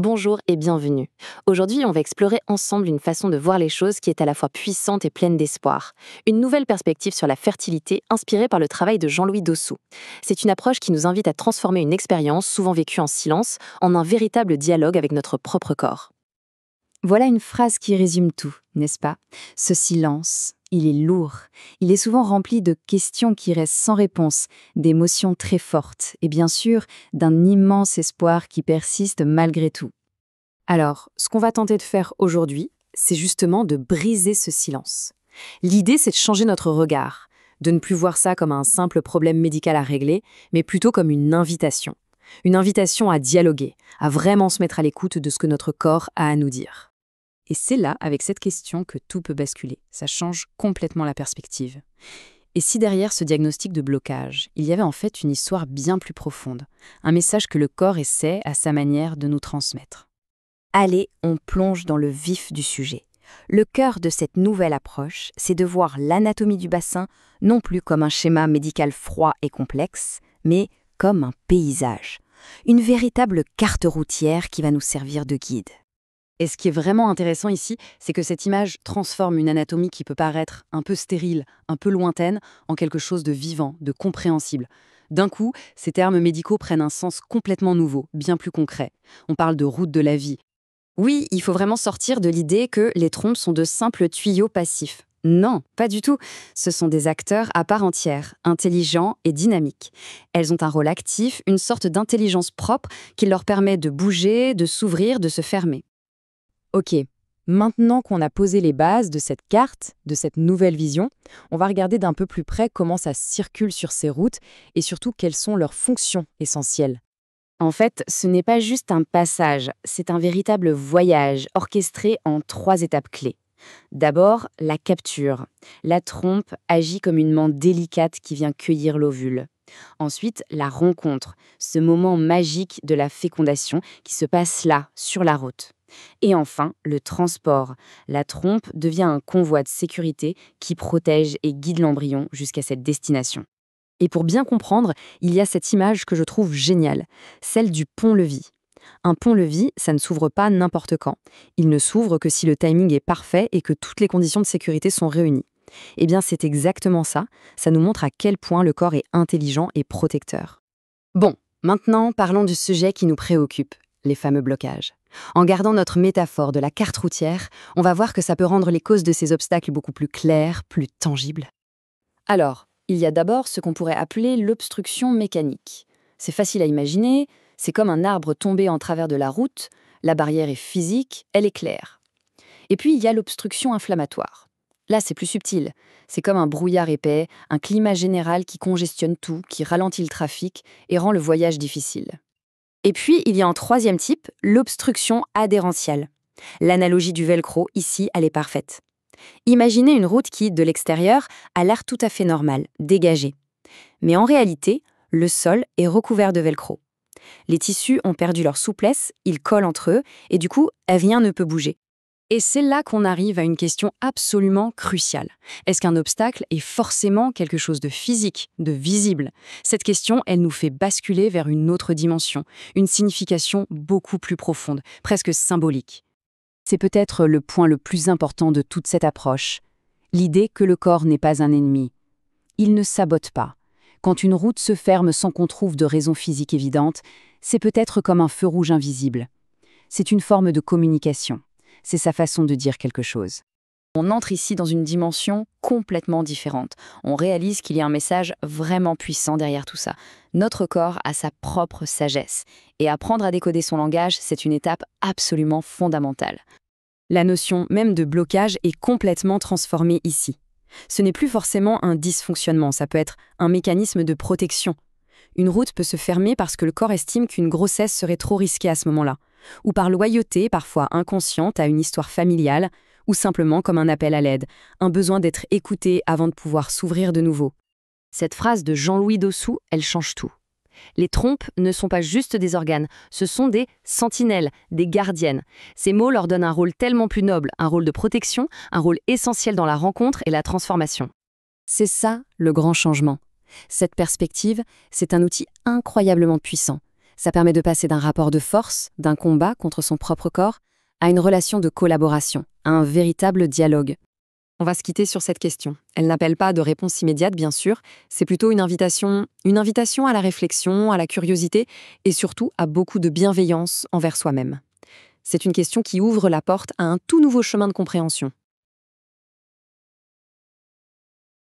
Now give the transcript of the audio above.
Bonjour et bienvenue. Aujourd'hui, on va explorer ensemble une façon de voir les choses qui est à la fois puissante et pleine d'espoir. Une nouvelle perspective sur la fertilité inspirée par le travail de Jean-Louis Dossou. C'est une approche qui nous invite à transformer une expérience souvent vécue en silence en un véritable dialogue avec notre propre corps. Voilà une phrase qui résume tout, n'est-ce pas? Ce silence, il est lourd. Il est souvent rempli de questions qui restent sans réponse, d'émotions très fortes et bien sûr d'un immense espoir qui persiste malgré tout. Alors, ce qu'on va tenter de faire aujourd'hui, c'est justement de briser ce silence. L'idée, c'est de changer notre regard, de ne plus voir ça comme un simple problème médical à régler, mais plutôt comme une invitation. Une invitation à dialoguer, à vraiment se mettre à l'écoute de ce que notre corps a à nous dire. Et c'est là, avec cette question, que tout peut basculer. Ça change complètement la perspective. Et si derrière ce diagnostic de blocage, il y avait en fait une histoire bien plus profonde, un message que le corps essaie, à sa manière, de nous transmettre? Allez, on plonge dans le vif du sujet. Le cœur de cette nouvelle approche, c'est de voir l'anatomie du bassin non plus comme un schéma médical froid et complexe, mais comme un paysage. Une véritable carte routière qui va nous servir de guide. Et ce qui est vraiment intéressant ici, c'est que cette image transforme une anatomie qui peut paraître un peu stérile, un peu lointaine, en quelque chose de vivant, de compréhensible. D'un coup, ces termes médicaux prennent un sens complètement nouveau, bien plus concret. On parle de route de la vie. Oui, il faut vraiment sortir de l'idée que les trompes sont de simples tuyaux passifs. Non, pas du tout. Ce sont des acteurs à part entière, intelligents et dynamiques. Elles ont un rôle actif, une sorte d'intelligence propre qui leur permet de bouger, de s'ouvrir, de se fermer. Ok, maintenant qu'on a posé les bases de cette carte, de cette nouvelle vision, on va regarder d'un peu plus près comment ça circule sur ces routes et surtout quelles sont leurs fonctions essentielles. En fait, ce n'est pas juste un passage, c'est un véritable voyage orchestré en 3 étapes clés. D'abord, la capture. La trompe agit comme une main délicate qui vient cueillir l'ovule. Ensuite, la rencontre, ce moment magique de la fécondation qui se passe là, sur la route. Et enfin, le transport. La trompe devient un convoi de sécurité qui protège et guide l'embryon jusqu'à cette destination. Et pour bien comprendre, il y a cette image que je trouve géniale, celle du pont-levis. Un pont-levis, ça ne s'ouvre pas n'importe quand. Il ne s'ouvre que si le timing est parfait et que toutes les conditions de sécurité sont réunies. Eh bien, c'est exactement ça. Ça nous montre à quel point le corps est intelligent et protecteur. Bon, maintenant, parlons du sujet qui nous préoccupe, les fameux blocages. En gardant notre métaphore de la carte routière, on va voir que ça peut rendre les causes de ces obstacles beaucoup plus claires, plus tangibles. Alors, il y a d'abord ce qu'on pourrait appeler l'obstruction mécanique. C'est facile à imaginer, c'est comme un arbre tombé en travers de la route, la barrière est physique, elle est claire. Et puis il y a l'obstruction inflammatoire. Là, c'est plus subtil. C'est comme un brouillard épais, un climat général qui congestionne tout, qui ralentit le trafic et rend le voyage difficile. Et puis, il y a un troisième type, l'obstruction adhérentielle. L'analogie du velcro, ici, elle est parfaite. Imaginez une route qui, de l'extérieur, a l'air tout à fait normale, dégagée. Mais en réalité, le sol est recouvert de velcro. Les tissus ont perdu leur souplesse, ils collent entre eux, et du coup, rien ne peut bouger. Et c'est là qu'on arrive à une question absolument cruciale. Est-ce qu'un obstacle est forcément quelque chose de physique, de visible? Cette question, elle nous fait basculer vers une autre dimension, une signification beaucoup plus profonde, presque symbolique. C'est peut-être le point le plus important de toute cette approche, l'idée que le corps n'est pas un ennemi. Il ne sabote pas. Quand une route se ferme sans qu'on trouve de raison physique évidente, c'est peut-être comme un feu rouge invisible. C'est une forme de communication. C'est sa façon de dire quelque chose. On entre ici dans une dimension complètement différente. On réalise qu'il y a un message vraiment puissant derrière tout ça. Notre corps a sa propre sagesse. Et apprendre à décoder son langage, c'est une étape absolument fondamentale. La notion même de blocage est complètement transformée ici. Ce n'est plus forcément un dysfonctionnement, ça peut être un mécanisme de protection. Une route peut se fermer parce que le corps estime qu'une grossesse serait trop risquée à ce moment-là, ou par loyauté, parfois inconsciente, à une histoire familiale, ou simplement comme un appel à l'aide, un besoin d'être écouté avant de pouvoir s'ouvrir de nouveau. Cette phrase de Jean-Louis Dossou, elle change tout. Les trompes ne sont pas juste des organes, ce sont des sentinelles, des gardiennes. Ces mots leur donnent un rôle tellement plus noble, un rôle de protection, un rôle essentiel dans la rencontre et la transformation. C'est ça, le grand changement. Cette perspective, c'est un outil incroyablement puissant. Ça permet de passer d'un rapport de force, d'un combat contre son propre corps, à une relation de collaboration, à un véritable dialogue. On va se quitter sur cette question. Elle n'appelle pas de réponse immédiate, bien sûr. C'est plutôt une invitation à la réflexion, à la curiosité et surtout à beaucoup de bienveillance envers soi-même. C'est une question qui ouvre la porte à un tout nouveau chemin de compréhension.